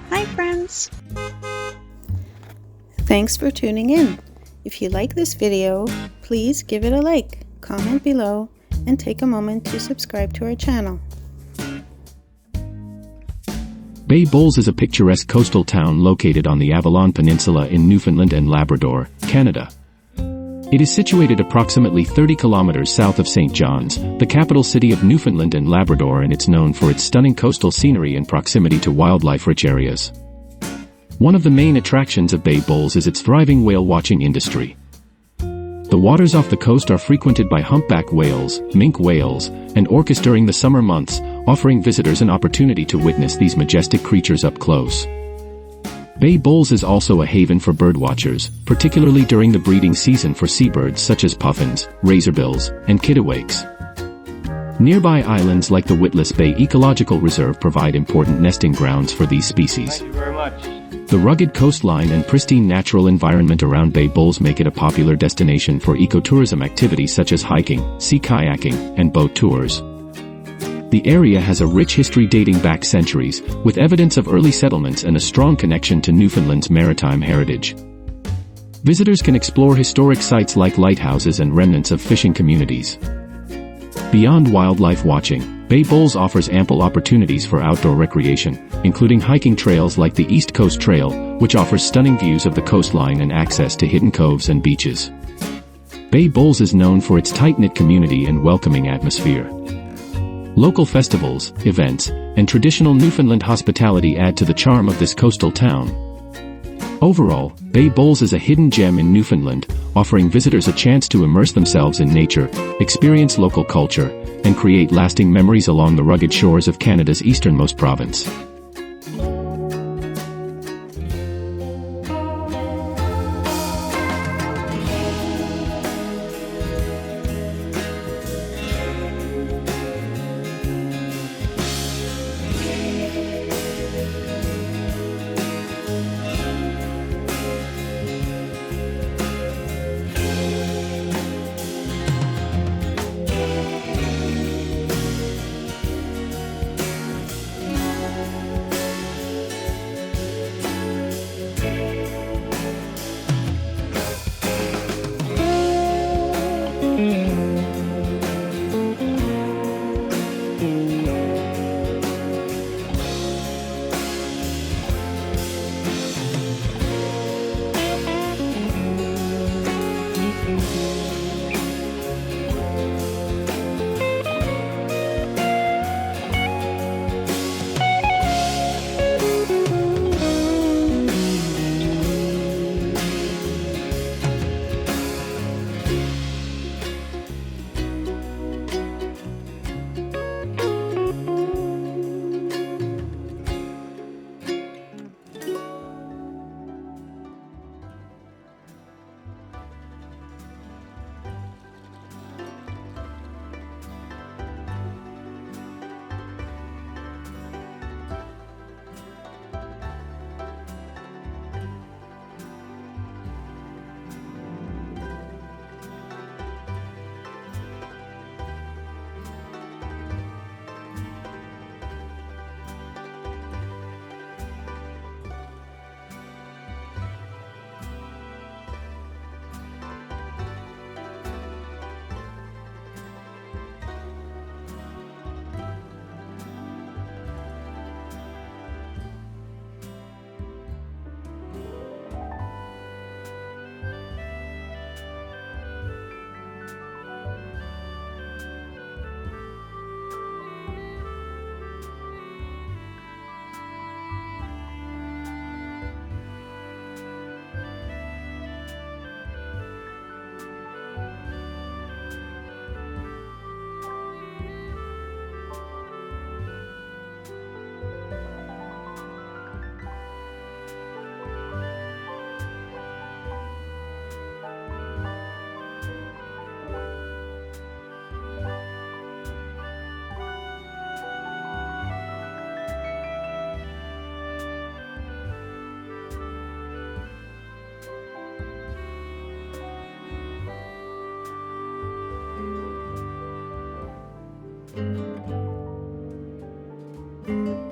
Hi friends! Thanks for tuning in. If you like this video, please give it a like, comment below, and take a moment to subscribe to our channel. Bay Bulls is a picturesque coastal town located on the Avalon Peninsula in Newfoundland and Labrador, Canada. It is situated approximately 30 kilometers south of St. John's, the capital city of Newfoundland and Labrador, and it's known for its stunning coastal scenery and proximity to wildlife-rich areas. One of the main attractions of Bay Bulls is its thriving whale-watching industry. The waters off the coast are frequented by humpback whales, minke whales, and orcas during the summer months, offering visitors an opportunity to witness these majestic creatures up close. Bay Bulls is also a haven for birdwatchers, particularly during the breeding season for seabirds such as puffins, razorbills, and kittiwakes. Nearby islands like the Witless Bay Ecological Reserve provide important nesting grounds for these species. Thank you very much. The rugged coastline and pristine natural environment around Bay Bulls make it a popular destination for ecotourism activities such as hiking, sea kayaking, and boat tours. The area has a rich history dating back centuries, with evidence of early settlements and a strong connection to Newfoundland's maritime heritage. Visitors can explore historic sites like lighthouses and remnants of fishing communities. Beyond wildlife watching, Bay Bulls offers ample opportunities for outdoor recreation, including hiking trails like the East Coast Trail, which offers stunning views of the coastline and access to hidden coves and beaches. Bay Bulls is known for its tight-knit community and welcoming atmosphere. Local festivals, events, and traditional Newfoundland hospitality add to the charm of this coastal town. Overall, Bay Bulls is a hidden gem in Newfoundland, offering visitors a chance to immerse themselves in nature, experience local culture, and create lasting memories along the rugged shores of Canada's easternmost province. Thank you.